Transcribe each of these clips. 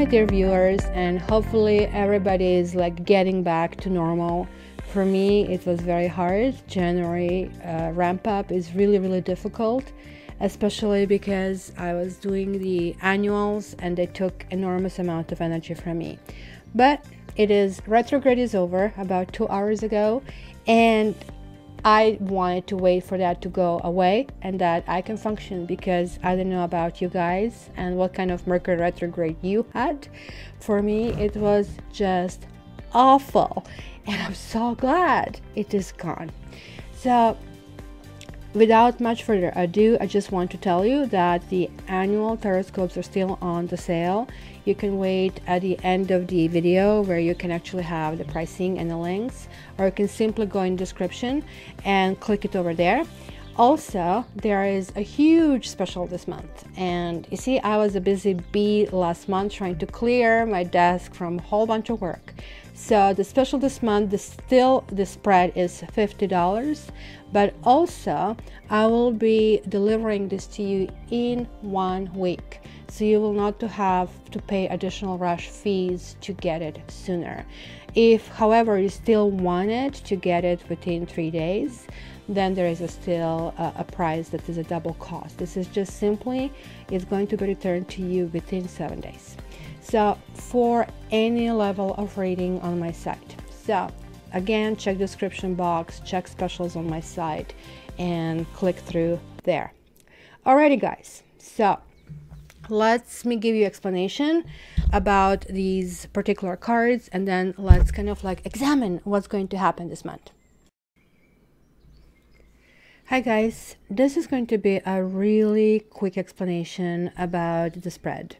dear viewers, and hopefully everybody is like getting back to normal. For me, it was very hard. January ramp up is really difficult, especially because I was doing the annuals and they took enormous amount of energy from me. But it is, retrograde is over about 2 hours ago, and I wanted to wait for that to go away and that I can function, because I don't know about you guys and what kind of Mercury retrograde you had. For me, it was just awful, and I'm so glad it is gone. So without much further ado, I just want to tell you that the annual taroscopes are still on the sale. You can wait at the end of the video where you can actually have the pricing and the links, or you can simply go in the description and click it over there. Also, there is a huge special this month, and you see, I was a busy bee last month trying to clear my desk from a whole bunch of work. So the special this month, the spread is $50, but also I will be delivering this to you in 1 week. So you will not have to pay additional rush fees to get it sooner. If, however, you still wanted to get it within 3 days, then there is still a price that is a double cost. This is just simply, it's going to be returned to you within 7 days. So for any level of reading on my site. So again, check description box, check specials on my site, and click through there. Alrighty guys, so let me give you explanation about these particular cards, and then let's kind of like examine what's going to happen this month. Hi guys, this is going to be a really quick explanation about the spread.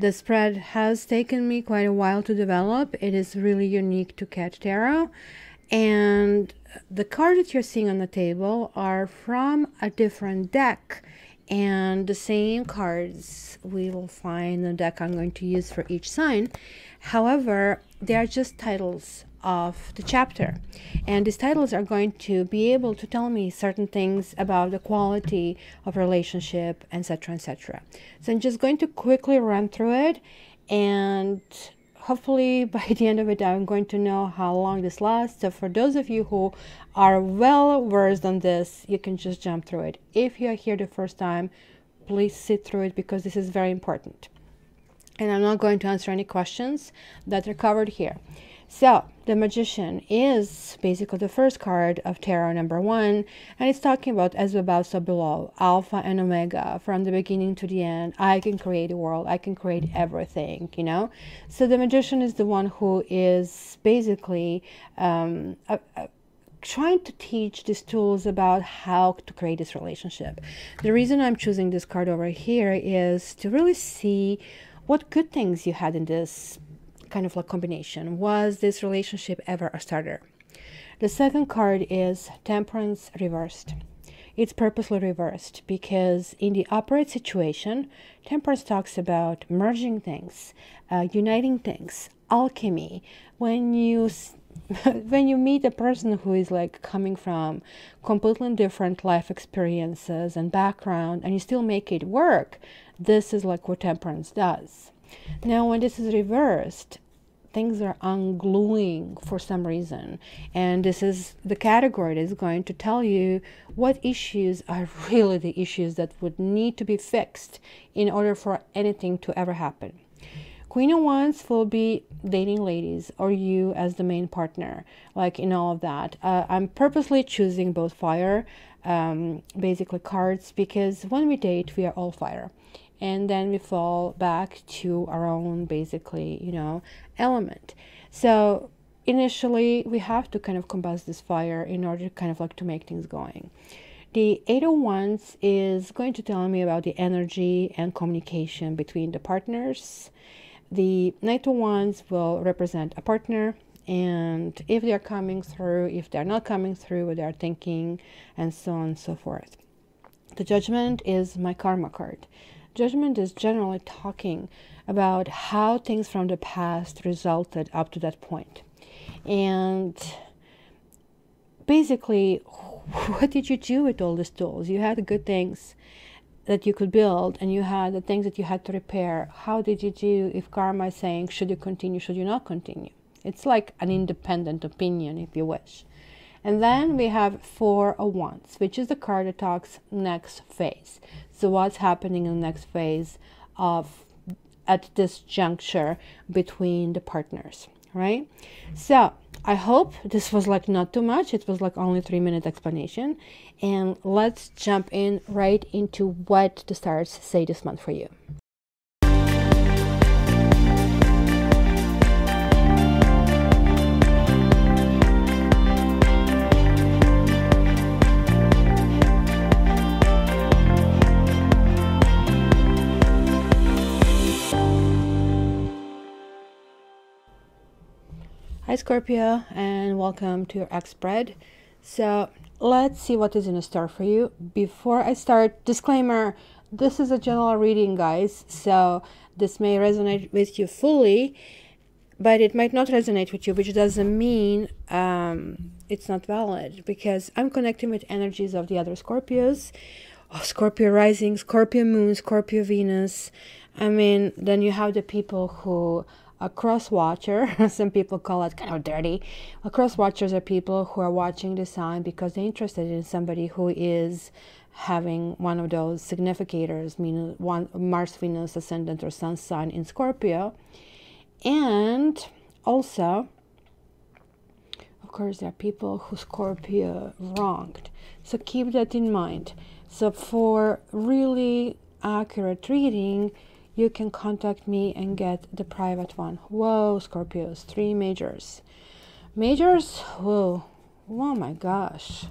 The spread has taken me quite a while to develop. It is really unique to Cat Tarot, and the cards that you're seeing on the table are from a different deck, and the same cards we will find in the deck I'm going to use for each sign. However, they are just titles of the chapter, and these titles are going to be able to tell me certain things about the quality of relationship, etc, etc. So I'm just going to quickly run through it, and hopefully by the end of it I'm going to know how long this lasts. So for those of you who are well versed on this, you can just jump through it. If you are here the first time, please sit through it, because this is very important, and I'm not going to answer any questions that are covered here. So the Magician is basically the first card of tarot number 1, and it's talking about as above so below, alpha and omega, from the beginning to the end. I can create a world, I can create everything, you know. So the Magician is the one who is basically trying to teach these tools about how to create this relationship. The reason I'm choosing this card over here is to really see what good things you had in this kind of like combination. Was this relationship ever a starter? The second card is Temperance reversed. It's purposely reversed because in the opposite situation, Temperance talks about merging things, uniting things, alchemy. When you meet a person who is like coming from completely different life experiences and background, and you still make it work, this is like what Temperance does. Now, when this is reversed, things are ungluing for some reason, and this is the category that is going to tell you what issues are really the issues that would need to be fixed in order for anything to ever happen. Queen of Wands will be dating ladies, or you as the main partner, like in all of that. I'm purposely choosing both fire basically cards, because when we date we are all fire, and then we fall back to our own basically, you know, element. So initially we have to kind of combust this fire in order kind of like to make things going. The Eight of Wands is going to tell me about the energy and communication between the partners. The Knight of Wands will represent a partner, and if they're coming through, if they're not coming through, what they're thinking, and so on and so forth. The Judgment is my karma card. Judgment is generally talking about how things from the past resulted up to that point. And basically, what did you do with all these tools? You had good things. that you could build, and you had the things that you had to repair. How did you do if karma is saying, should you continue, should you not continue? It's like an independent opinion, if you wish. And then we have Four of Wands, which is the card that talks next phase. So what's happening in the next phase at this juncture between the partners, right? So I hope this was like not too much. It was like only 3-minute explanation. And let's jump in right into what the stars say this month for you. Hi Scorpio, and welcome to your X spread. So let's see what is in store for you. Before I start, disclaimer, this is a general reading, guys, so this may resonate with you fully, but it might not resonate with you, which doesn't mean it's not valid, because I'm connecting with energies of the other Scorpios, Scorpio rising, Scorpio moon, Scorpio Venus. I mean, then you have the people who a cross watcher, some people call it kind of dirty. Cross watchers are people who are watching the sign because they're interested in somebody who is having one of those significators, meaning one Mars, Venus, ascendant, or sun sign in Scorpio. And also, of course, there are people who Scorpio wronged. So keep that in mind. So for really accurate reading, you can contact me and get the private one. Whoa, Scorpios, 3 majors. Majors, whoa, oh my gosh.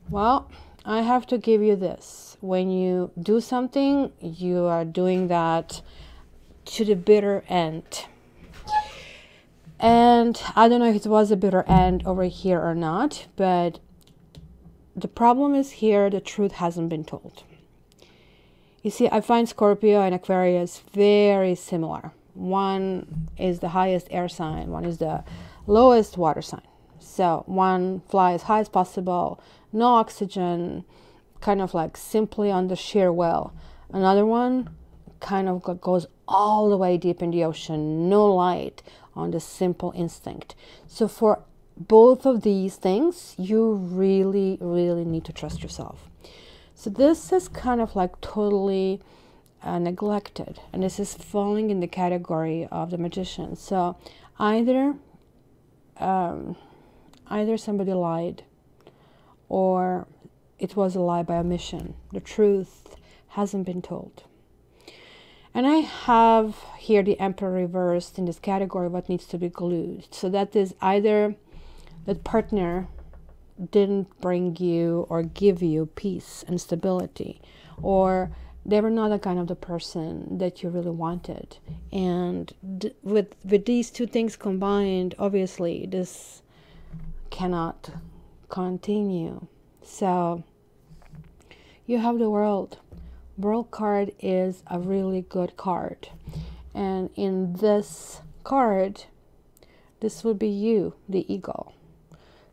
Well, I have to give you this. When you do something, you are doing that to the bitter end. And I don't know if it was a bitter end over here or not, but the problem is here, the truth hasn't been told. You see, I find Scorpio and Aquarius very similar. One is the highest air sign, one is the lowest water sign. So one flies high as possible, no oxygen, kind of like simply on the sheer will. Another one kind of goes all the way deep in the ocean, no light, on the simple instinct. So for both of these things, you really, really need to trust yourself. So this is kind of like totally neglected, and this is falling in the category of the magician. So either somebody lied, or it was a lie by omission. The truth hasn't been told. And I have here the Emperor reversed in this category, what needs to be glued. So that is either that partner didn't bring you or give you peace and stability, or they were not the kind of the person that you really wanted. And with these two things combined, obviously this cannot continue. So you have the World. World card is a really good card, and in this card, this would be you, the eagle.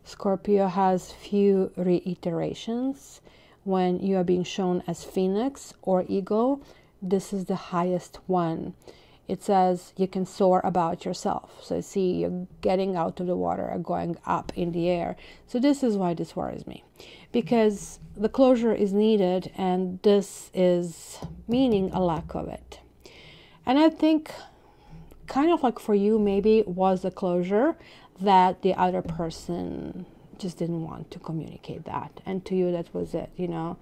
Scorpio has few reiterations. When you are being shown as Phoenix or Eagle, this is the highest one. It says you can soar about yourself. So see, you're getting out of the water or going up in the air. So this is why this worries me, because the closure is needed, and this is meaning a lack of it. And I think kind of like for you, maybe was the closure that the other person just didn't want to communicate that, and to you that was it. You know,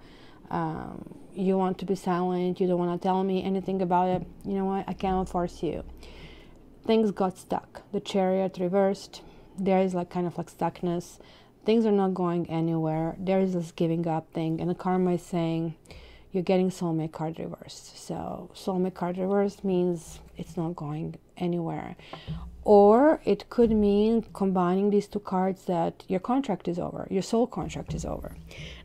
you want to be silent, you don't want to tell me anything about it. You know what, I cannot force you. Things got stuck. The Chariot reversed. There is like kind of like stuckness. Things are not going anywhere. There is this giving up thing, and the karma is saying you're getting soulmate card reversed. So soulmate card reversed means it's not going anywhere. Or it could mean combining these two cards that your contract is over, your soul contract is over.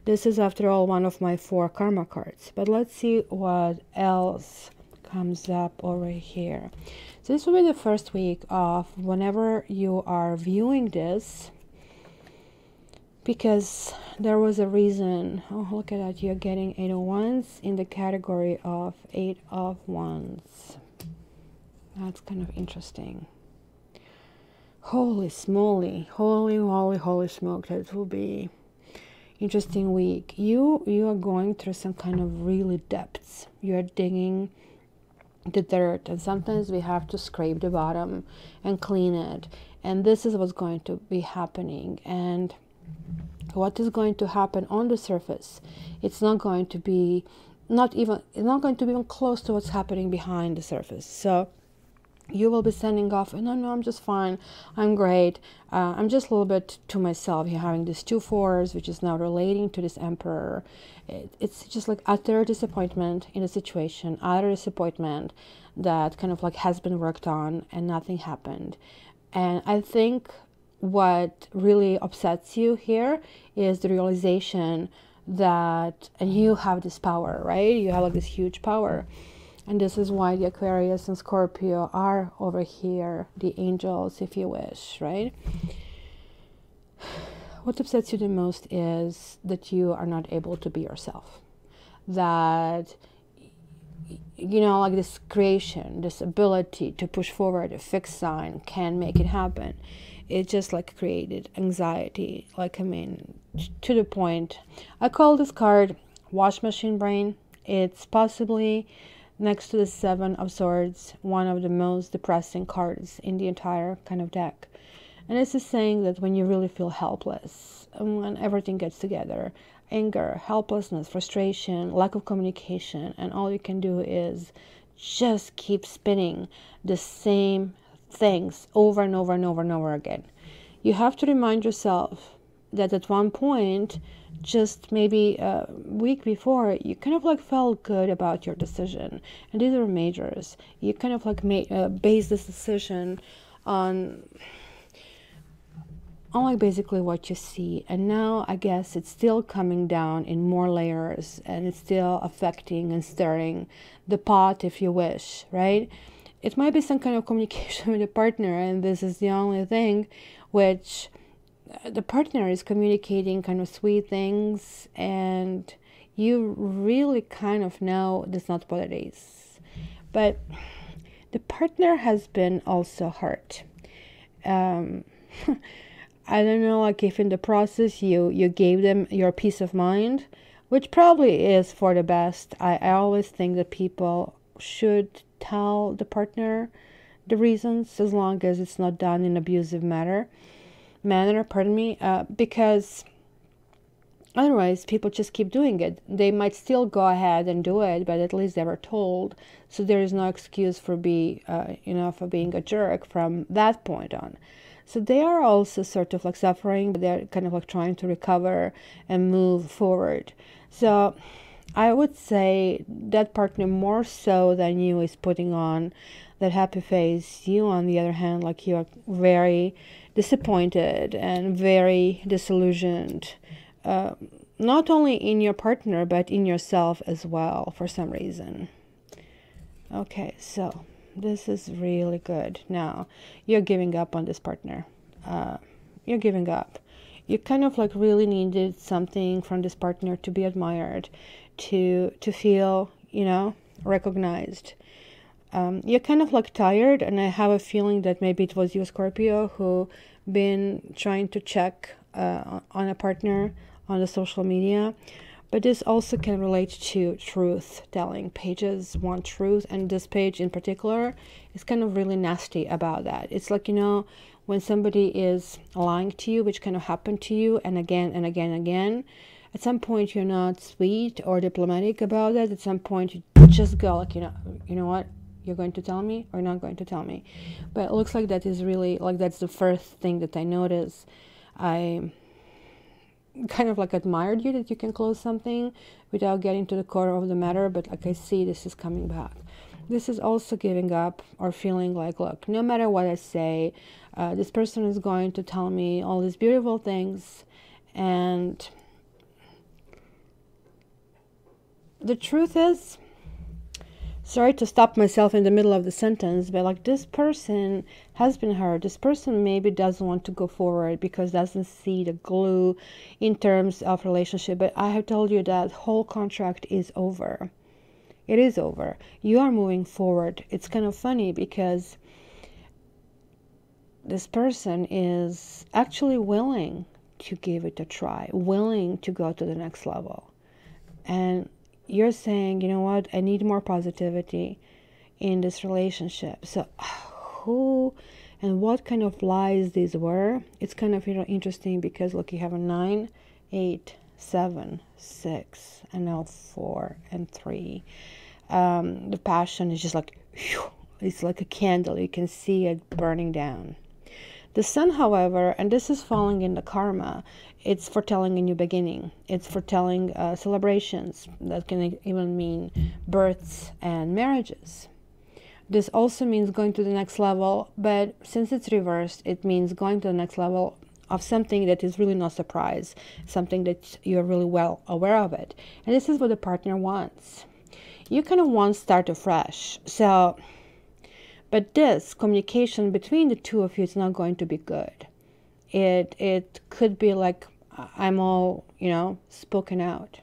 This is, after all, one of my 4 karma cards. But let's see what else comes up over here. So this will be the first week of whenever you are viewing this. because there was a reason. Oh, look at that. You're getting 8 of Wands in the category of 8 of Wands. That's kind of interesting. Holy smoly. Holy moly, holy smoke. That will be interesting week. You are going through some kind of really depths. You're digging the dirt, and sometimes we have to scrape the bottom and clean it. And this is what's going to be happening. And what is going to happen on the surface, it's not going to be even close to what's happening behind the surface. So you will be sending off, no, I'm just fine, I'm great, I'm just a little bit to myself. You're having these 2 fours, which is now relating to this Emperor. It's just like utter disappointment in a situation, utter disappointment that kind of like has been worked on and nothing happened. And I think what really upsets you here is the realization that, and you have this power, right? You have like this huge power. And this is why the Aquarius and Scorpio are over here, the angels, if you wish, right? What upsets you the most is that you are not able to be yourself. That, you know, like this creation, this ability to push forward a fixed sign can make it happen. It just like created anxiety. Like, I mean, to the point. I call this card wash machine brain. It's possibly, next to the 7 of Swords, one of the most depressing cards in the entire kind of deck. And this is saying that when you really feel helpless, and when everything gets together, anger, helplessness, frustration, lack of communication, and all you can do is just keep spinning the same things over and over and over and over again. You have to remind yourself that at one point, just maybe a week before, you kind of like felt good about your decision, and these are majors. You kind of like base this decision on like basically what you see, and now I guess it's still coming down in more layers, and it's still affecting and stirring the pot, if you wish, right? It might be some kind of communication with a partner, and this is the only thing which the partner is communicating kind of sweet things, and you really kind of know that's not what it is. But the partner has been also hurt. I don't know, like if in the process you gave them your peace of mind, which probably is for the best. I always think that people should tell the partner the reasons, as long as it's not done in abusive manner, because otherwise people just keep doing it. They might still go ahead and do it, but at least they were told, so there is no excuse for being a jerk from that point on. So they are also sort of like suffering, but they're kind of like trying to recover and move forward. So I would say that partner, more so than you, is putting on that happy face. You, on the other hand, like you are very disappointed and very disillusioned, not only in your partner, but in yourself as well, for some reason. Okay, so this is really good. Now, you're giving up on this partner. You're giving up. You kind of like really needed something from this partner to be admired, to feel, recognized. You're kind of like tired, and I have a feeling that maybe it was you, Scorpio, who been trying to check on a partner on the social media. But this also can relate to truth telling. Pages want truth, and this page in particular is kind of really nasty about that. It's like, when somebody is lying to you, which kind of happened to you and again and again and again, at some point you're not sweet or diplomatic about it. At some point you just go like, you know what, you're going to tell me or not going to tell me. But it looks like that is really, like, that's the first thing that I noticed. I kind of like admired you that you can close something without getting to the core of the matter, but like I see this is coming back. This is also giving up or feeling like, look, no matter what I say, this person is going to tell me all these beautiful things, and the truth is sorry to stop myself in the middle of the sentence, but like this person has been hurt. This person maybe doesn't want to go forward because doesn't see the glue in terms of relationship. But I have told you that whole contract is over. It is over. You are moving forward. It's kind of funny because this person is actually willing to give it a try, willing to go to the next level. And you're saying, you know what, I need more positivity in this relationship. So who and what kind of lies these were? It's kind of, interesting because look, you have a 9, 8, 7, 6, and now 4 and 3. The passion is just like, whew, it's like a candle. You can see it burning down. The sun, however, and this is falling in the karma, it's foretelling a new beginning. It's foretelling celebrations. That can even mean births and marriages. This also means going to the next level, but since it's reversed, it means going to the next level of something that is really no surprise, something that you're really well aware of it. And this is what the partner wants. You kind of want to start afresh. So, but this communication between the two of you is not going to be good. It could be like, I'm all, spoken out.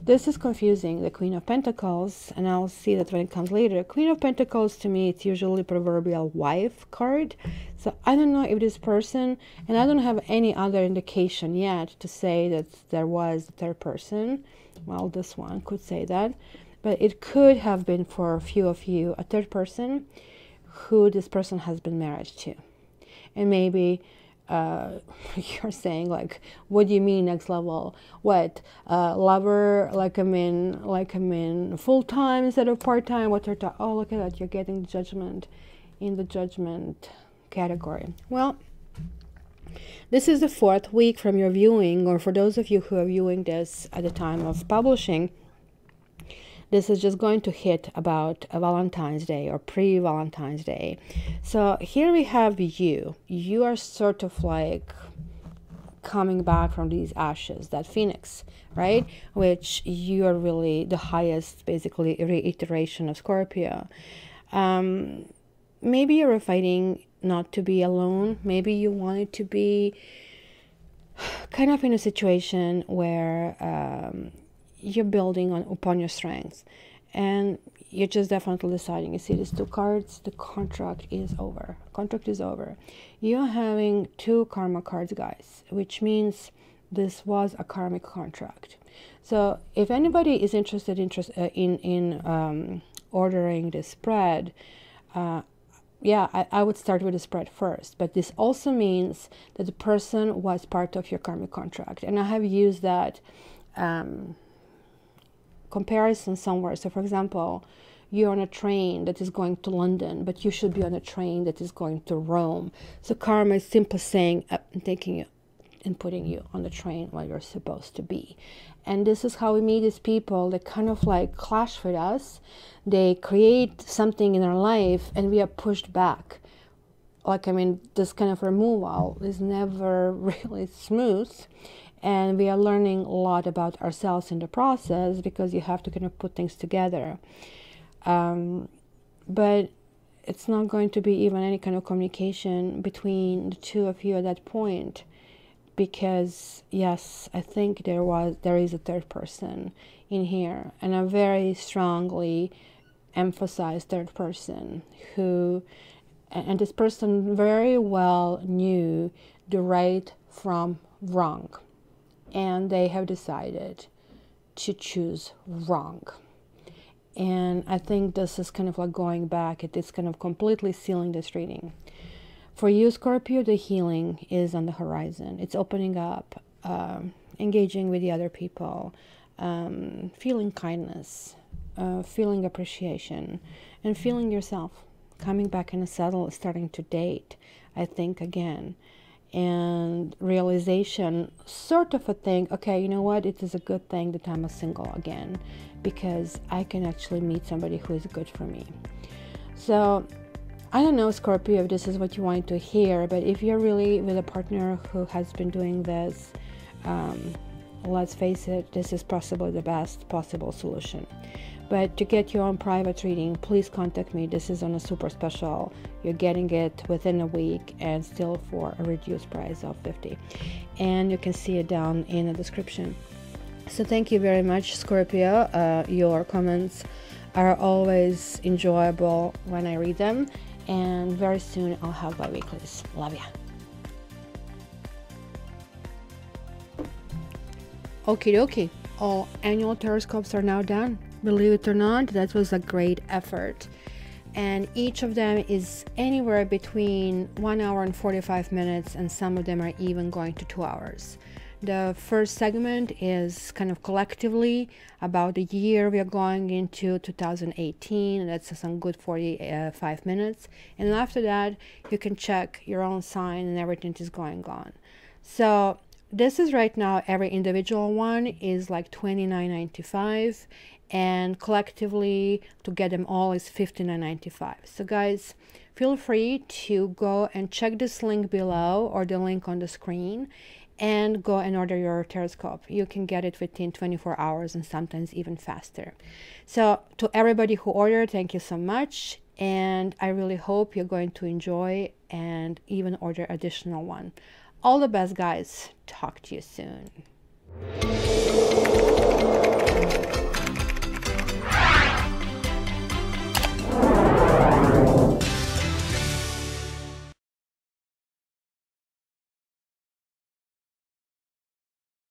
This is confusing, the Queen of Pentacles, and I'll see that when it comes later. Queen of Pentacles, to me, it's usually proverbial wife card. So I don't know if this person, and I don't have any other indication yet to say that there was a third person. Well, this one could say that. But it could have been for a few of you, a third person who this person has been married to. And maybe you're saying like, what do you mean next level? What, lover, like I'm in full-time instead of part-time? What they're oh, look at that, you're getting judgment in the judgment category. Well, this is the 4th week from your viewing, or for those of you who are viewing this at the time of publishing, this is just going to hit about a Valentine's Day or pre-Valentine's Day. So here we have you. You are sort of like coming back from these ashes, that phoenix, right? Which you are really the highest, basically, reiteration of Scorpio. Maybe you were fighting not to be alone. Maybe you wanted to be kind of in a situation where you're building upon your strengths, and you're just definitely deciding. You see these 2 cards, the contract is over. Contract is over. You're having 2 karma cards, guys, which means this was a karmic contract. So if anybody is interested in ordering this spread, yeah, I would start with the spread first. But this also means that the person was part of your karmic contract, and I have used that comparison somewhere. So for example, you're on a train that is going to London, but you should be on a train that is going to Rome. So karma is simply saying, taking you and putting you on the train where you're supposed to be. And this is how we meet these people that kind of like clash with us. They create something in our life and we are pushed back. Like, this kind of removal is never really smooth. And we are learning a lot about ourselves in the process, because you have to kind of put things together. But it's not going to be even any kind of communication between the two of you at that point, because yes, I think there is a third person in here, and I very strongly emphasize third person and this person very well knew the right from wrong. And they have decided to choose wrong. And I think this is kind of like going back. It is kind of completely sealing this reading. For you, Scorpio, the healing is on the horizon. It's opening up, engaging with the other people, feeling kindness, feeling appreciation, and feeling yourself. Coming back in a saddle, starting to date, I think, again. And realization, sort of a thing, okay, you know what, it is a good thing that I'm a single again, because I can actually meet somebody who is good for me. So I don't know, Scorpio, if this is what you wanted to hear, but if you're really with a partner who has been doing this let's face it, this is possibly the best possible solution. But to get your own private reading, please contact me. This is on a super special. You're getting it within a week and still for a reduced price of $50. And you can see it down in the description. So thank you very much, Scorpio. Your comments are always enjoyable when I read them. And very soon I'll have bi-weeklies. Love ya. Okie dokie. All annual horoscopes are now done. Believe it or not, that was a great effort. And each of them is anywhere between 1 hour and 45 minutes, and some of them are even going to 2 hours. The first segment is kind of collectively about the year we are going into, 2018. That's some good 45 minutes. And after that, you can check your own sign and everything is going on. So this is right now, every individual one is like $29.95, and collectively to get them all is $59.95. So guys, feel free to go and check this link below or the link on the screen and go and order your horoscope. You can get it within 24 hours and sometimes even faster. So to everybody who ordered, thank you so much, and I really hope you're going to enjoy and even order additional one. All the best, guys. Talk to you soon.